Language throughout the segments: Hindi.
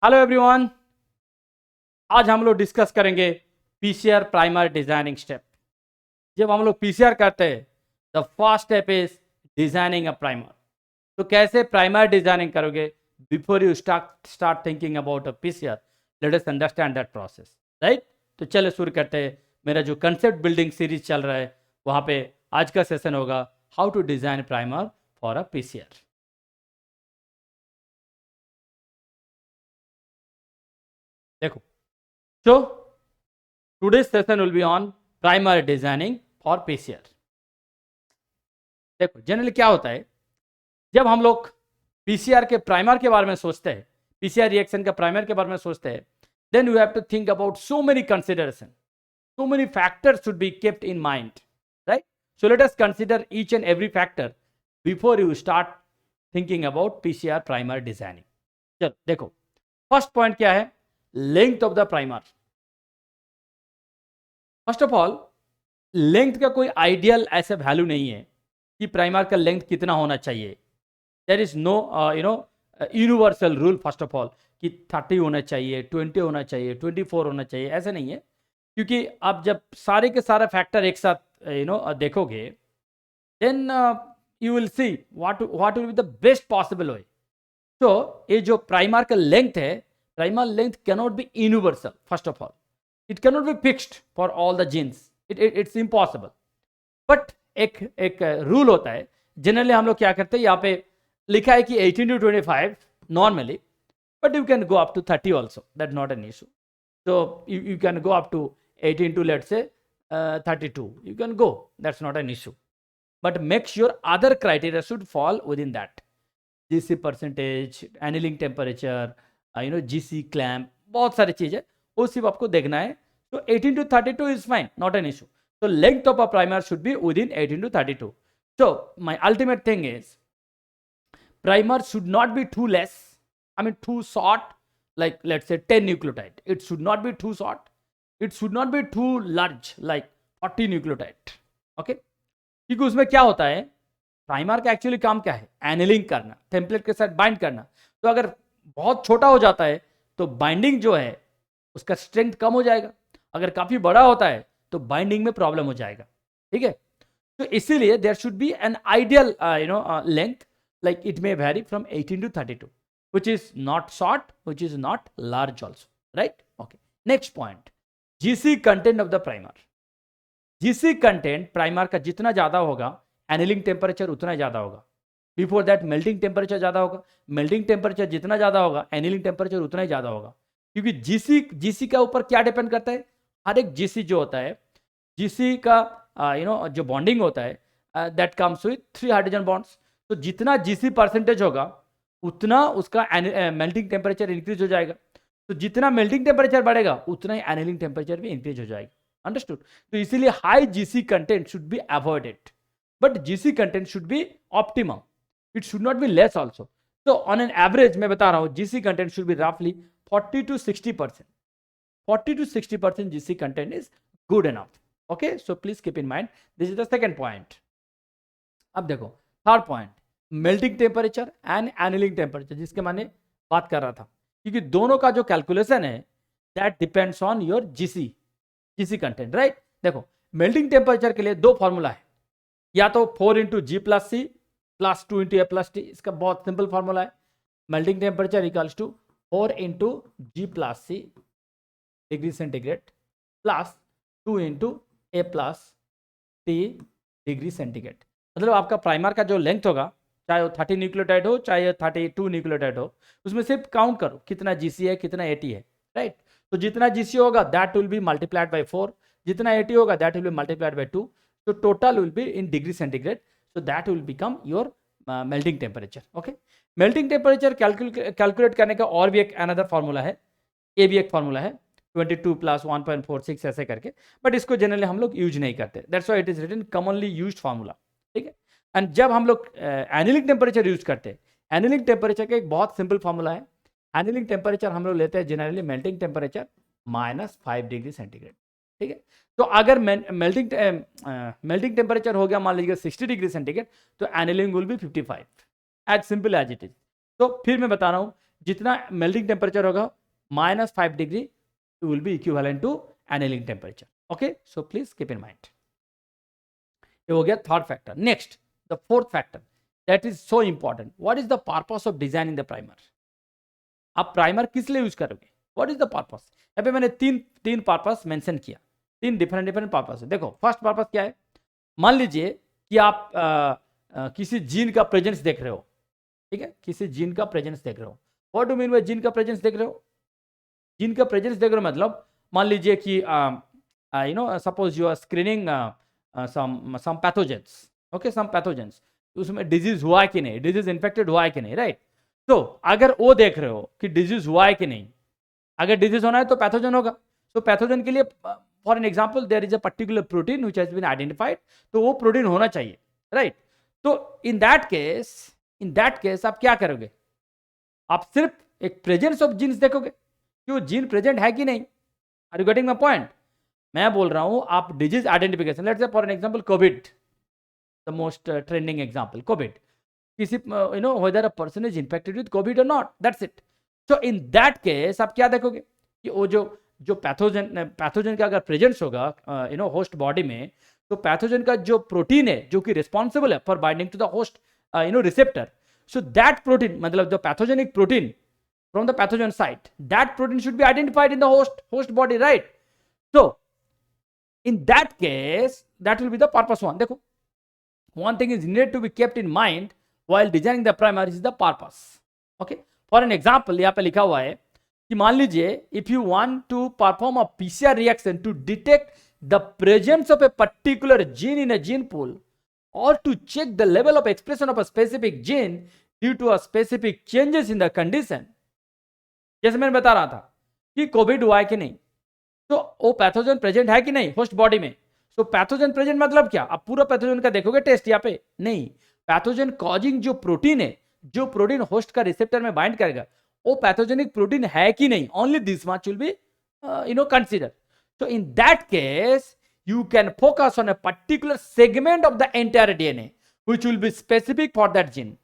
Hello everyone. आज हम लोग डिस्कस करेंगे पीसीआर प्राइमर डिजाइनिंग स्टेप। जब हम लोग पीसीआर करते हैं the first step is designing a primer. तो कैसे प्राइमर डिजाइनिंग करोगे before you start thinking about a PCR? Let us understand that process, right? तो चलो शुरू करते हैं। मेरा जो कंसेप्ट बिल्डिंग सीरीज चल रहा है वहाँ पे आज का सेशन होगा how to design primer for a PCR. देखो, so today's session will be on primer designing for PCR। देखो, जनरली क्या होता है जब हम लोग पीसीआर के प्राइमर के बारे में सोचते हैं, पीसीआर रिएक्शन के प्राइमर के बारे में सोचते हैं, then you have to think about so many consideration, so many factors should be kept in mind, right? So let us consider each and every factor before you start thinking about PCR primer designing। चलो देखो, फर्स्ट पॉइंट क्या है? Length of the primer. First of all, length का कोई आइडियल ऐसा वैल्यू नहीं है कि प्राइमर का लेंथ कितना होना चाहिए। There is no universal rule first of all कि 30 होना चाहिए, 20 होना चाहिए, 24 होना चाहिए, ऐसा नहीं है। क्योंकि आप जब सारे के सारे फैक्टर एक साथ देखोगे, then you will see what will be the best possible way. तो ये जो प्राइमर का लेंथ है, primer length cannot be universal first of all. It cannot be fixed for all the genes, it's impossible. But एक एक रूल होता है। जनरली हम लोग क्या करते हैं, यहाँ पे लिखा है कि 18 to 25 normally, but you can go up to 30 also, that's not an issue। So you can go up to 18 to let's say 32, you can go, that's not an issue। but make sure other criteria should fall within that। GC percentage, annealing temperature, GC clamp, बहुत सारी चीज़ें वो सिर्फ आपको देखना है। तो 18 to 32 is fine, not an issue। so length of a primer should be within 18 to 32। so my ultimate thing is primer should not be too less, I mean too short, like let's say 10 nucleotide। it should not be too short, it should not be too large like 40 nucleotide। okay, क्योंकि उसमें क्या होता है, प्राइमर का एक्चुअली काम क्या है? एनिलिंग करना, टेम्पलेट के साथ बाइंड करना। तो अगर बहुत छोटा हो जाता है तो बाइंडिंग जो है उसका स्ट्रेंथ कम हो जाएगा, अगर काफी बड़ा होता है तो बाइंडिंग में प्रॉब्लम हो जाएगा। ठीक है, तो इसीलिए there should be an ideal length, like it may vary from 18 to 32, which is not short, which is not large also, right? Okay, next point, GC content of the primer। GC content primer का जितना ज़्यादा होगा, एनिलिंग टेम्परेचर उतना ही ज़्यादा होगा। बिफोर दैट मेल्टिंग टेम्परेचर ज़्यादा होगा, मेल्टिंग टेम्परेचर जितना ज़्यादा होगा, एनिलिंग टेम्परेचर उतना ही ज़्यादा होगा। क्योंकि जीसी का ऊपर क्या डिपेंड करता है? हर एक जीसी जो होता है, जीसी का जो बॉन्डिंग होता है that comes with 3 hydrogen bonds. तो जितना जीसी परसेंटेज होगा उतना उसका मेल्टिंग टेम्परेचर इंक्रीज हो जाएगा। तो जितना मेल्टिंग टेम्परेचर बढ़ेगा उतना ही एनिलिंग टेम्परेचर भी इंक्रीज हो जाएगा। अंडरस्टूड? तो इसीलिए high GC content should be avoided, but GC content should be optimum, it should not be less also. तो ऑन एन एवरेज मैं बता रहा हूं, जीसी कंटेंट शुड बी रफली 40 to 60%। 40 to 60% GC content is good enough। okay, so please keep in mind, this is the second point। अब देखो third point, melting temperature and annealing temperature, जिसके मैंने बात कर रहा था। क्योंकि दोनों का जो कैलकुलेशन है that depends on your GC content, right? देखो, मेल्टिंग टेम्परेचर के लिए दो फॉर्मूला है, या तो 4 into G plus C plus 2 into A plus T. इसका बहुत सिंपल फॉर्मूला है, melting temperature equals to 4 into G plus C degree centigrade plus 2 into A plus T degree centigrade. मतलब आपका प्राइमर का जो लेंथ होगा, चाहे वो 30 न्यूक्लियोटाइड हो चाहे 32 न्यूक्लियोटाइड हो, उसमें सिर्फ काउंट करो कितना जीसी है कितना एटी है, राइट? तो जितना जीसी होगा that will B multiplied by 4, जितना एटी होगा that will B multiplied by 2। तो total will be in degree centigrade, so that will become your melting temperature. Okay, melting temperature calculate करने का और भी एक अनदर फॉर्मूला है, ये भी एक फॉर्मूला है 22 प्लस 1.46 ऐसे करके, बट इसको जनरली हम लोग यूज नहीं करते, that's why it is written commonly used formula. ठीक है, एंड जब हम लोग एनिलिंग टेम्परेचर यूज करते हैं, एनिलिंग टेम्परेचर का एक बहुत सिंपल फार्मूला है। एनिलिंग टेम्परेचर हम लोग लेते हैं generally melting temperature -5 degree centigrade. ठीक है, तो अगर मेल्टिंग टेम्परेचर हो गया मान लीजिए 60 डिग्री सेंटीग्रेड, तो annealing will be 55, as simple as it is. तो फिर मैं बता रहा हूँ, जितना मेल्टिंग टेम्परेचर होगा -5 degree will be equivalent to annealing temperature. Okay, so please keep in mind. ये हो गया third factor. Next the fourth factor that is so important. What is the purpose of designing the primer? आप प्राइमर किस लिए यूज करोगे? What is the purpose? यहाँ पे मैंने तीन पर्पस मेंशन किया. तीन डिफरेंट पर्पस है. देखो, फर्स्ट पर्पस क्या है? मान लीजिए कि आप किसी जीन का प्रेजेंस देख रहे हो. ठीक है, किसी जीन का प्रेजेंस देख रहे हो. What do mean by gene का प्रेजेंस देख रहे हो? जीन का प्रेजेंस देख रहे हो मतलब मान लीजिए कि suppose you are screening some pathogens. Okay, some pathogens. उसमें डिजीज हुआ है कि नहीं, डिजीज इन्फेक्टेड हुआ है कि नहीं, राइट? तो अगर वो देख रहे हो कि डिजीज हुआ है कि नहीं, अगर डिजीज होना है तो पैथोजन होगा. तो पैथोजन के लिए for an example there is a particular protein which has been identified, तो वो प्रोटीन होना चाहिए, राइट? तो इन दैट केस आप क्या करोगे? आप सिर्फ एक प्रेजेंस ऑफ जीन्स देखोगे कि वो जीन प्रेजेंट है कि नहीं. Are you getting my point? मैं बोल रहा हूं आप disease identification, let's say for an example COVID, the most trending example COVID. किसी whether a person is infected with COVID or not, that's it. So in that case आप क्या देखोगे कि वो जो पैथोजन का अगर प्रेजेंस होगा होस्ट बॉडी में, तो पैथोजन का जो प्रोटीन है जो कि रिस्पॉन्सिबल है for binding to the host receptor, so that protein मतलब जो pathogenic protein from the pathogen site, that protein should be identified in the host body, right? So in that case that will be the purpose one. देखो, one thing is needed to be kept in mind while designing the primer is the purpose. Okay, for an example यहाँ पे लिखा हुआ है कि मान लीजिए if you want to perform a PCR reaction to detect the presence of a particular gene in a gene pool or to check the level of expression of a specific gene due to a specific changes in the condition. जैसे मैंने बता रहा था कि कोविड हुआ है कि नहीं, तो वो पैथोजन प्रेजेंट है कि नहीं होस्ट बॉडी में. तो पैथोजन प्रेजेंट मतलब क्या? आप पूरा पैथोजन का देखोगे टेस्ट यहाँ पे नहीं. पैथोजन कॉजिंग जो प्रोटीन है, जो प्रोटीन होस्ट का रिसेप्टर में बाइंड करेगा, वो पैथोजेनिक प्रोटीन है कि नहीं, only this much will be consider. So in that case you can focus on a particular segment of the entire DNA which will be specific for that gene.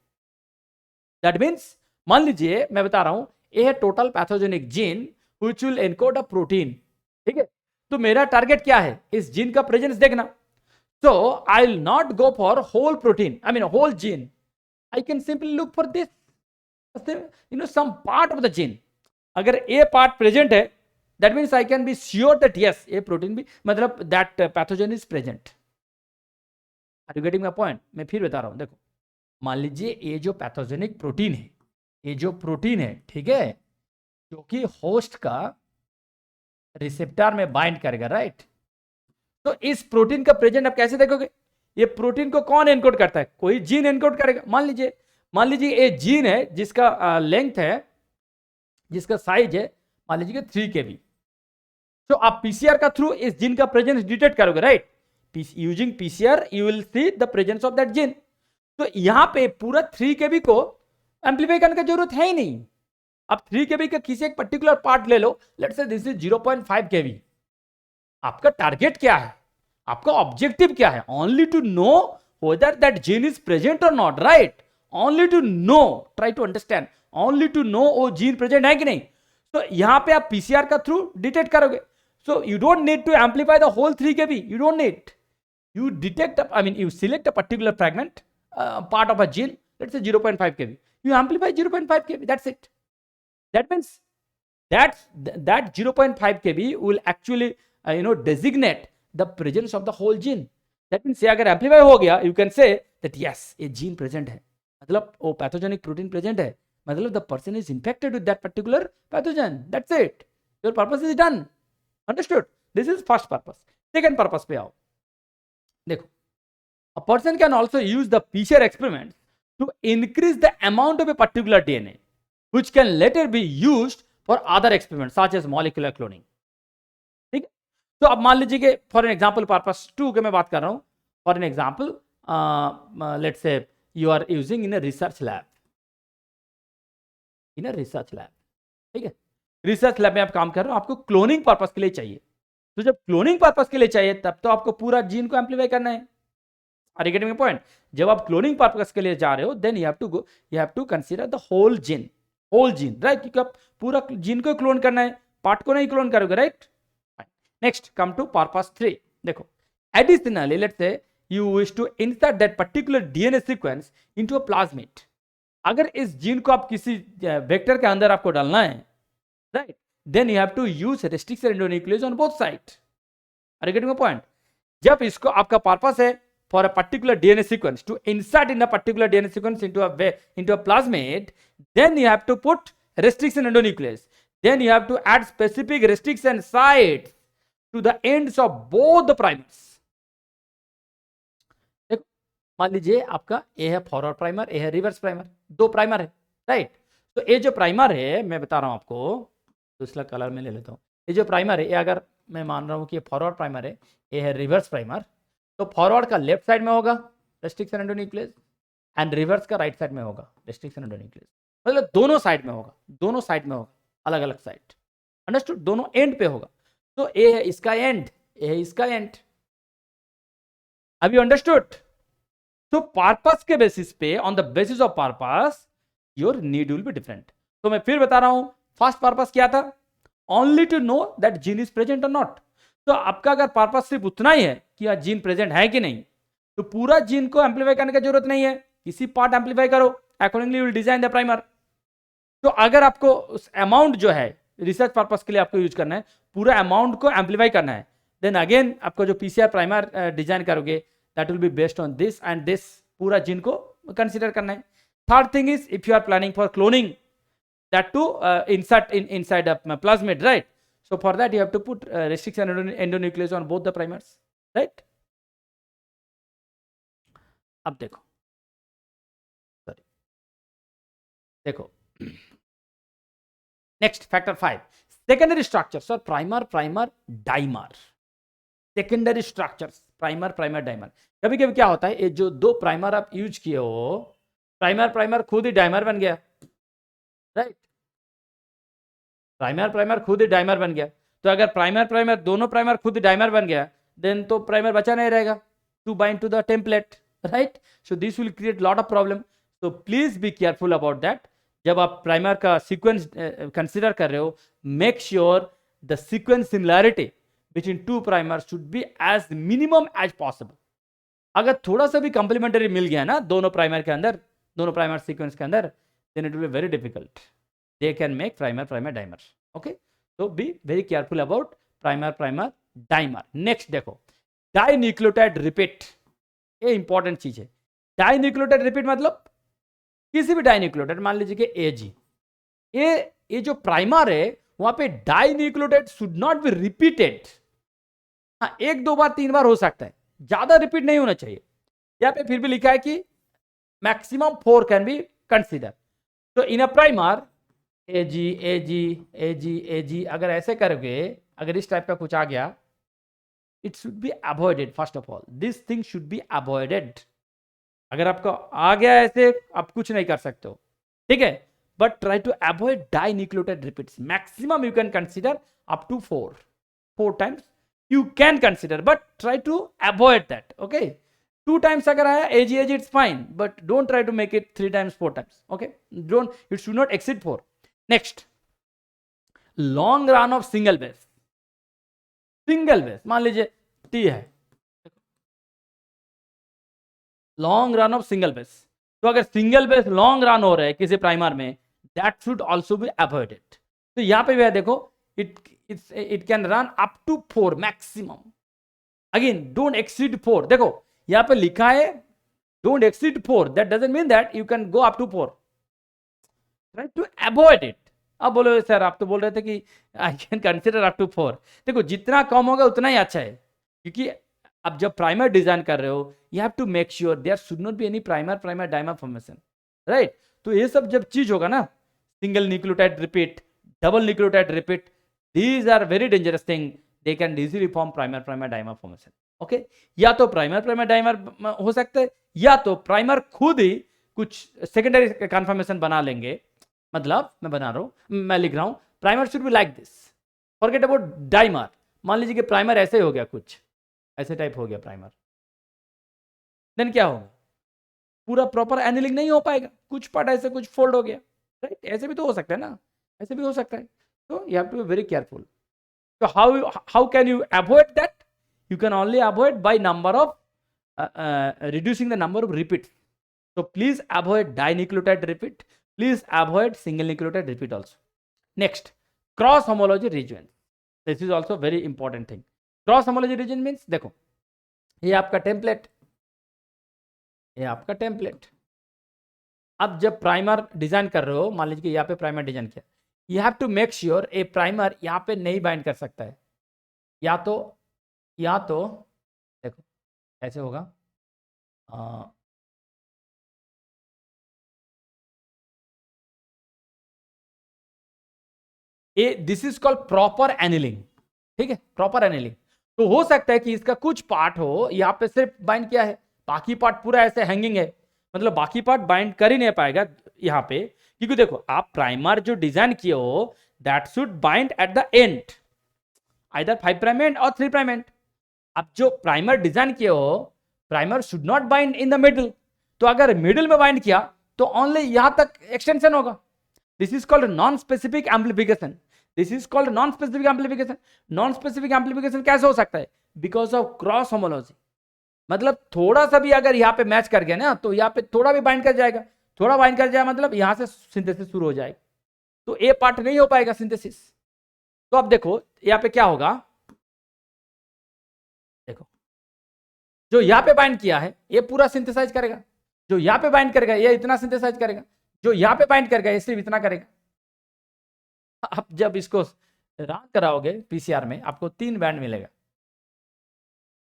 That means मान लीजिए मैं बता रहा हूं ये है total pathogenic gene which will encode a protein. ठीक है, तो मेरा टारगेट क्या है? इस जीन का प्रेजेंस देखना. So I'll not go for whole protein, I mean whole gene. I can simply look for this, some part of the gene. अगर A part present है, that means I can be sure that yes, A protein भी मतलब that pathogen is present. Are you getting my point? मैं फिर बता रहा हूं. देखो, मान लीजिए ये जो पैथोजेनिक प्रोटीन है, ये जो प्रोटीन है, ठीक है, जो कि होस्ट का रिसेप्टर में बाइंड करेगा, राइट? तो इस प्रोटीन का प्रेजेंट आप कैसे देखोगे? ये प्रोटीन को कौन एनकोड करता है? कोई जीन एनकोड करेगा. मान लीजिए ये जीन है जिसका लेंथ है, जिसका साइज है मान लीजिए 3 kb. तो आप पीसीआर का थ्रू इस जीन का प्रेजेंस डिटेक्ट करोगे, right? Using PCR you will see the presence of that gene. तो यहां पे पूरा 3 kb को एम्पलीफाई करने की जरूरत है ही नहीं. आप 3 kb का किसी एक पर्टिकुलर पार्ट ले लो, let's say this is 0.5 kb. आपका टारगेट क्या है? आपका ऑब्जेक्टिव क्या है? Only to know whether that gene is present or not, right? Only to know, try to understand, only to know वो जीन प्रेजेंट है कि नहीं. तो यहां पे आप पीसीआर का थ्रू डिटेक्ट करोगे. So you don't need to amplify the whole 3 kb. You don't need. You detect, you select a particular fragment, part of a gene, let's say 0.5 kb. You amplify 0.5 kb. That's it. That means that 0.5 kb will actually designate the presence of the whole gene. That means अगर amplify हो गया, you can say that yes, a gene present है, मतलब वो pathogenic protein present है, मतलब the person is infected with that particular pathogen. That's it. Your purpose is done. Understood? This is first purpose. Second purpose पे आओ. देखो, a person can also use the PCR experiment to increase the amount of a particular DNA, which can later be used for other experiments such as molecular cloning. ठीक है? तो अब मान लीजिए कि फॉर एन एग्जाम्पल पर्पस 2 के मैं बात कर रहा हूं. For an example let's say you are using in a research lab. ठीक है, रिसर्च लैब में आप काम कर रहे हो, आपको क्लोनिंग पर्पस के लिए चाहिए. तो जब क्लोनिंग पर्पस के लिए चाहिए तब तो आपको पूरा जीन को एम्प्लीफाई करना है. Are you getting my point? जब आप क्लोनिंग पर्पस के लिए जा रहे हो, then you have to consider the whole gene. Whole gene, right, क्योंकि आप पूरा जीन को क्लोन करना है, पार्ट को नहीं क्लोन करोगे, right. Next come to purpose 3। देखो, additionally let's say you wish to insert that particular DNA sequence into a plasmid. अगर इस जीन को आप किसी वेक्टर के अंदर आपको डालना है, right, then you have to use restriction endonuclease on both side. Are you getting my point? जब इसको आपका पर्पस है for a particular DNA sequence to insert in a particular DNA sequence into a plasmid, then you have to put restriction endonuclease. Then you have to add specific restriction sites to the ends of both the primers. देखो, मान लीजिए आपका ए है फॉरवर्ड प्राइमर, ए है रिवर्स प्राइमर, दो प्राइमर है, राइट। तो ये जो प्राइमर है, मैं बता रहा हूं आपको, दूसरा कलर में ले लेता हूं। ये जो प्राइमर है, ये अगर मैं मान रहा हूं कि ये फॉरवर्ड प्राइमर है, ये है रिवर्स प्राइमर, तो फॉरवर्ड का लेफ्ट साइड में होगा रेस्ट्रिक्शन एंडोन्यूक्लियस एंड रिवर्स का राइट साइड में होगा रेस्ट्रिक्शन एंडोन्यूक्लियस। मतलब दोनों साइड में होगा, दोनों साइड में होगा, अलग अलग साइड, अंडरस्टूड, दोनों एंड पे होगा। तो ए है इसका एंड, ए है इसका एंड। अब यू अंडरस्टूड? तो पर्पस के बेसिस पे, on the basis of purpose, your need will be different. तो मैं फिर बता रहा हूं, फर्स्ट पर्पस क्या था? Only to know that gene is present और नॉट। तो आपका अगर पर्पस सिर्फ उतना ही है कि जीन प्रेजेंट है कि नहीं, तो पूरा जीन को एम्पलीफाई करने की जरूरत नहीं है, किसी पार्ट एम्पलीफाई करो, accordingly will design the primer. तो अगर आपको उस अमाउंट जो है रिसर्च पर्पस के लिए आपको यूज करना है, पूरा अमाउंट को एम्पलीफाई करना है, देन अगेन आपको जो पीसीआर प्राइमर डिजाइन करोगे, that will be based on this and this, पूरा जीन को कंसिडर करना है। Third thing is, if you are planning for cloning, that too insert inside a plasmid, right? So for that you have to put restriction endonuclease on both the primers, right? अब देखो, सॉरी, देखो नेक्स्ट फैक्टर 5, सेकेंडरी स्ट्रक्चर्स और primer primer dimer. Secondary structures, primer primer dimer. कभी कभी क्या होता है, ये जो दो प्राइमर आप यूज किए हो, प्राइमर प्राइमर खुद ही डाइमर बन गया, राइट। प्राइमर प्राइमर खुद ही डाइमर बन गया। तो अगर प्राइमर प्राइमर दोनों प्राइमर खुद डाइमर बन गया, देन तो प्राइमर बचा नहीं रहेगा to bind to the template, right. So this will create lot of problem. तो please be careful about that. जब आप प्राइमर का सीक्वेंस कंसिडर कर रहे हो, make sure the sequence similarity between two primer should be as minimum as possible. अगर थोड़ा सा भी कंप्लीमेंटरी मिल गया ना दोनों प्राइमर के अंदर, दोनों प्राइमर सीक्वेंस के अंदर, then it will be very difficult, they can make primer primer dimer, okay? So be very careful about primer primer dimer. Next देखो, डाइन्यूक्लियोटाइड रिपीट, ये इंपॉर्टेंट चीज है। डाइन्यूक्लियोटाइड रिपीट मतलब किसी भी डाइन्यूक्लियोटाइड, मान लीजिए कि एजी, ये जो प्राइमर है वहां पे dinucleotide should not be repeated. हाँ, एक दो बार तीन बार हो सकता है, ज्यादा रिपीट नहीं होना चाहिए। यहाँ पे फिर भी लिखा है कि मैक्सिमम 4 कैन बी कंसिडर। तो इन अ प्राइमर एजी एजी एजी एजी, अगर ऐसे करोगे, अगर इस टाइप का कुछ आ गया, it should be avoided. First of all this thing should be avoided. अगर आपको आ गया ऐसे, आप कुछ नहीं कर सकते हो, ठीक है, but try to avoid dinucleotide repeats. Maximum you can consider up to 4 times you can consider, but try to avoid that, okay? 2 times agar aaya ag it's fine, but don't try to make it 3 times 4 times, okay? It should not exceed 4. Next, long run of single base मान लीजिए T है, long run of single base. तो अगर सिंगल बेस लॉन्ग रन हो रहा है किसी प्राइमर में, that should also be avoided. तो यहां पे भी है, देखो, it can run up to 4 maximum. Again, don't exceed 4. देखो यहां पे लिखा है don't exceed 4. That doesn't mean that you can go up to 4. Try to avoid it. अब बोलो सर, आप तो बोल रहे थे कि I can consider up to 4. देखो जितना कम होगा उतना ही अच्छा है, क्योंकि अब जब प्राइमर डिजाइन कर रहे हो, you have to make sure there should not be any primer dimer formation, right? तो ये सब जब चीज होगा ना, single nucleotide repeat, double nucleotide repeat, these are very dangerous thing. They can easily form primer dimer formation, okay? या तो प्राइमर डाइमर हो सकते हैं, या तो प्राइमर खुद ही कुछ सेकेंडरी कन्फर्मेशन बना लेंगे। मतलब मैं लिख रहा हूं primer should be like this, forget about dimer. मान लीजिए कि प्राइमर ऐसे हो गया, कुछ ऐसे टाइप हो गया प्राइमर, देन क्या होगा, पूरा प्रॉपर एनिलिंग नहीं हो पाएगा, कुछ पार्ट ऐसे कुछ फोल्ड हो गया, राइट, ऐसे भी तो हो सकता है ना, ऐसे भी हो सकता है, तो you have to be very careful. So how can you avoid that? You can only avoid by number of reducing the number of repeats. So please avoid dinucleotide repeat. Please avoid single nucleotide repeat also. Next, cross homology region. This is also very important thing. Cross homology region means देखो ये आपका टेम्पलेट, ये आपका टेम्पलेट. अब जब प्राइमर डिजाइन कर रहे हो, मान लीजिए यहाँ पे प्राइमर डिजाइन किया, you have to make sure a primer यहाँ पे नहीं बाइंड कर सकता है. या तो देखो ऐसे होगा, ये this is called proper annealing. ठीक है, प्रॉपर एनिलिंग. तो हो सकता है कि इसका कुछ पार्ट हो यहाँ पे सिर्फ बाइंड किया है, बाकी पार्ट पूरा ऐसे हैंगिंग है, मतलब बाकी पार्ट बाइंड कर ही नहीं पाएगा यहाँ पे, क्योंकि देखो आप प्राइमर जो डिजाइन किए हो that should bind at the end, either 5 prime and और 3 प्राइम एंड. अब जो प्राइमर डिजाइन किए हो, primer should not bind in the middle. तो अगर मिडिल में बाइंड किया तो ओनली यहां तक एक्सटेंशन होगा. This is called non specific amplification. This is called non specific amplification. Non specific amplification कैसे हो सकता है? Because of cross homology. मतलब थोड़ा सा भी अगर यहाँ पे मैच कर गया ना, तो यहाँ पे थोड़ा भी बाइंड कर जाएगा, थोड़ा बाइंड कर जाए मतलब यहां से सिंथेसिस शुरू हो जाएगा, तो ए पार्ट नहीं हो पाएगा सिंथेसिस. तो अब देखो यहाँ पे क्या होगा, देखो जो यहाँ पे बाइंड किया है ये पूरा सिंथेसाइज करेगा, जो यहाँ पे बाइंड करेगा ये इतना सिंथेसाइज करेगा, जो यहाँ पे बाइंड करेगा ये सिर्फ इतना करेगा. आप जब इसको रन कराओगे पीसीआर में आपको 3 बैंड मिलेगा.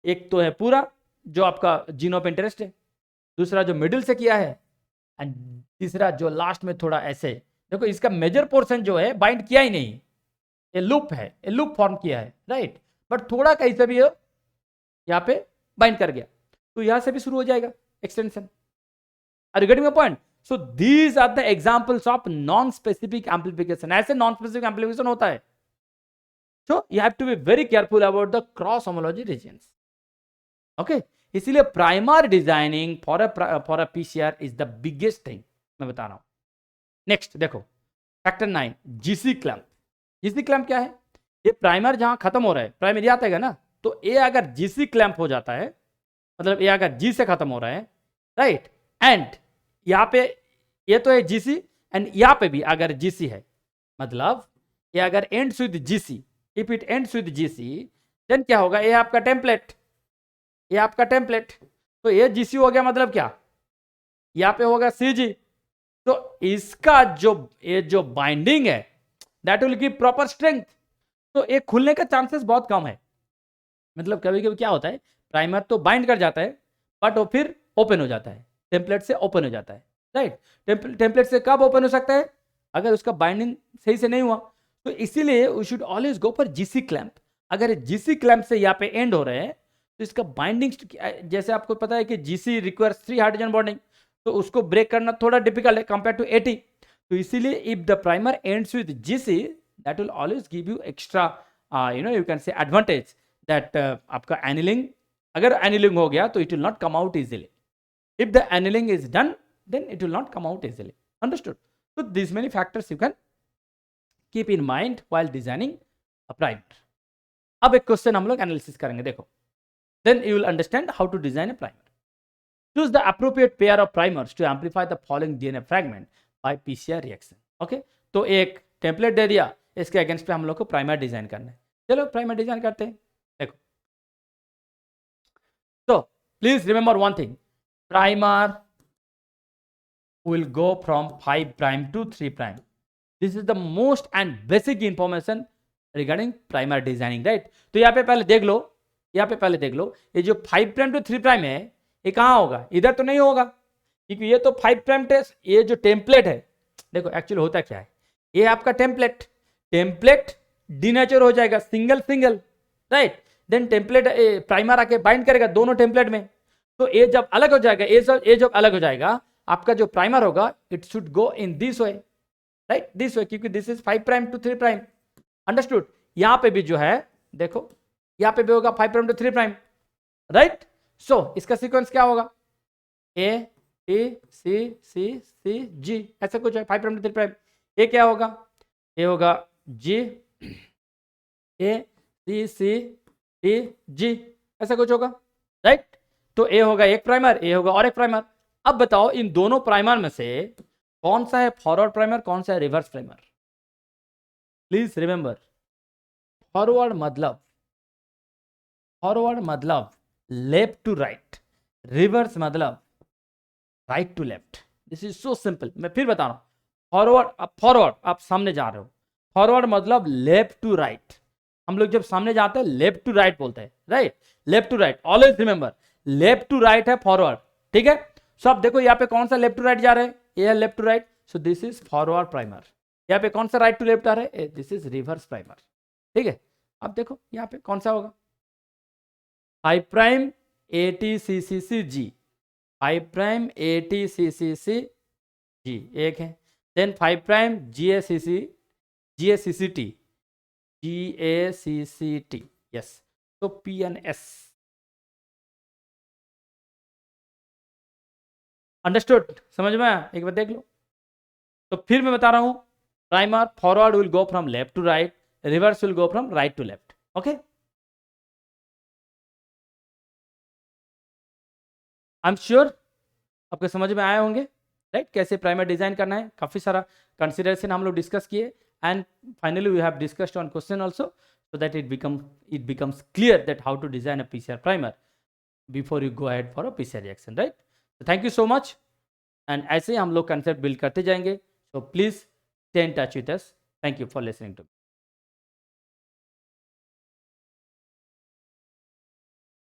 एक तो है पूरा जो आपका जीन ऑफ इंटरेस्ट है, दूसरा जो मिडिल से किया है, एंड तीसरा जो लास्ट में थोड़ा ऐसे. देखो इसका मेजर पोर्शन जो है बाइंड किया ही नहीं, ये लूप है, ये लूप फॉर्म किया है, राइट. बट थोड़ा कहीं से भी यहाँ पे बाइंड कर गया, तो यहां से भी शुरू हो जाएगा extension. Are you getting my point? So these are the examples of non specific amplification. ऐसे नॉन स्पेसिफिक एम्प्लीफिकेशन होता है. So you have to be very careful about the cross homology regions. Okay, इसीलिए primer designing for a PCR is the biggest thing मैं बता रहा हूं. नेक्स्ट देखो factor 9 GC clamp. GC clamp क्या है? ये प्राइमर जहां खत्म हो रहा है, प्राइमर ये आता है ना, तो ये अगर जीसी क्लैंप हो जाता है, मतलब ये अगर जी से खत्म हो रहा है, राइट, एंड यहाँ पे ये तो है जीसी, एंड यहाँ पे भी अगर जीसी है, मतलब ये अगर ends with GC, if it ends with GC then क्या होगा, ये आपका टेम्पलेट, ये आपका टेम्पलेट. तो ये जीसी हो गया, मतलब क्या, यहाँ पे होगा सीजी. तो इसका ये जो बाइंडिंग है that will give proper strength. तो ये खुलने का चांसेस बहुत कम है. मतलब कभी कभी क्या होता है, प्राइमर तो बाइंड कर जाता है बट वो फिर ओपन हो जाता है, टेम्पलेट से ओपन हो जाता है, राइट. टेम्पलेट से कब ओपन हो सकता है? अगर उसका बाइंडिंग सही से नहीं हुआ. तो इसीलिए we should always go for GC clamp. अगर जीसी क्लैंप से यहाँ पे एंड हो रहे हैं तो इसका बाइंडिंग, जैसे आपको पता है कि जीसी रिक्वायर्स 3 हाइड्रोजन बॉन्डिंग, तो उसको ब्रेक करना थोड़ा डिफिकल्ट है कंपेयर टू 80. तो इसीलिए if the primer ends with GC that will always give you extra you can say advantage that आपका एनिलिंग, अगर एनिलिंग हो गया तो it will not come out easily. If the annealing is done then it will not come out easily. Understood? So these many factors you can keep in mind while designing a primer. अब एक क्वेश्चन हम लोग एनालिसिस करेंगे. देखो, then you will understand how to design a primer. Choose the appropriate pair of primers to amplify the following DNA fragment by PCR reaction. Okay, तो एक टेम्पलेट दे दिया, इसके अगेंस्ट पे हम लोग को प्राइमर डिजाइन करना है. चलो प्राइमर डिजाइन करते हैं. देखो, so please remember one thing, primer will go from 5 prime to 3 prime. This is the most and basic information regarding primer designing, right? तो यहाँ पे पहले देख लो, यहाँ पे पहले देख लो, ये जो 5 प्राइम टू 3 प्राइम है ये कहाँ होगा? इधर तो नहीं होगा, क्योंकि ये तो 5 प्राइम टेस्ट, ये जो टेम्पलेट है, देखो एक्चुअली होता क्या है, ये आपका टेम्पलेट डीनेचर हो जाएगा single single, right. Then template primer आके बाइंड करेगा दोनों टेम्पलेट में. तो ये जब अलग हो जाएगा, ये जब अलग हो जाएगा, आपका जो प्राइमर होगा it should go in this way, right, this way, क्योंकि this is 5 prime to 3 prime. Understood? यहां पे भी जो है देखो, यहां पे भी होगा 5 प्राइम टू 3 प्राइम, राइट. सो इसका सीक्वेंस क्या होगा? ए ए सी जी, ऐसा कुछ है 5 प्राइम टू 3 प्राइम। ये क्या होगा, ये होगा जी ए सी टी जी, ऐसा कुछ होगा, राइट। तो ए होगा एक प्राइमर, ए होगा और एक प्राइमर। अब बताओ इन दोनों प्राइमर में से कौन सा है फॉरवर्ड प्राइमर, कौन सा है reverse primer. Please remember, forward मतलब लेफ्ट टू राइट, रिवर्स मतलब right to left. This is so simple. मैं फिर बता रहा हूं, फॉरवर्ड आप सामने जा रहे हो, फॉरवर्ड मतलब लेफ्ट टू राइट। हम लोग जब सामने जाते हैं लेफ्ट टू राइट बोलते हैं, right, left to right, always remember left to right है फॉरवर्ड, ठीक है। सो अब देखो यहाँ पे कौन सा लेफ्ट टू राइट जा रहा है, ये है left to right, so this is forward primer. यहाँ पे कौन सा राइट टू लेफ्ट आ रहा है, दिस इज रिवर्स प्राइमर, ठीक है। अब देखो यहाँ पे कौन सा होगा, 5 prime ATCCC G, 5 prime ATCCC G एक है, देन 5 प्राइम GACCT, यस, तो PNS, अंडरस्टूड, समझ में आया, एक बार देख लो। तो फिर मैं बता रहा हूं, primer forward will go from left to right, reverse will go from right to left, okay. I am sure आपके समझ में आए होंगे, राइट, कैसे प्राइमर डिजाइन करना है। काफी सारा कंसिडरेशन हम लोग डिस्कस किए, and finally we have discussed on question also, so that it becomes clear that how to design a PCR primer before you go ahead for a PCR reaction, right? So thank you so much, and ऐसे हम लोग concept build करते जाएंगे, so please stay in touch with us. Thank you for listening to me.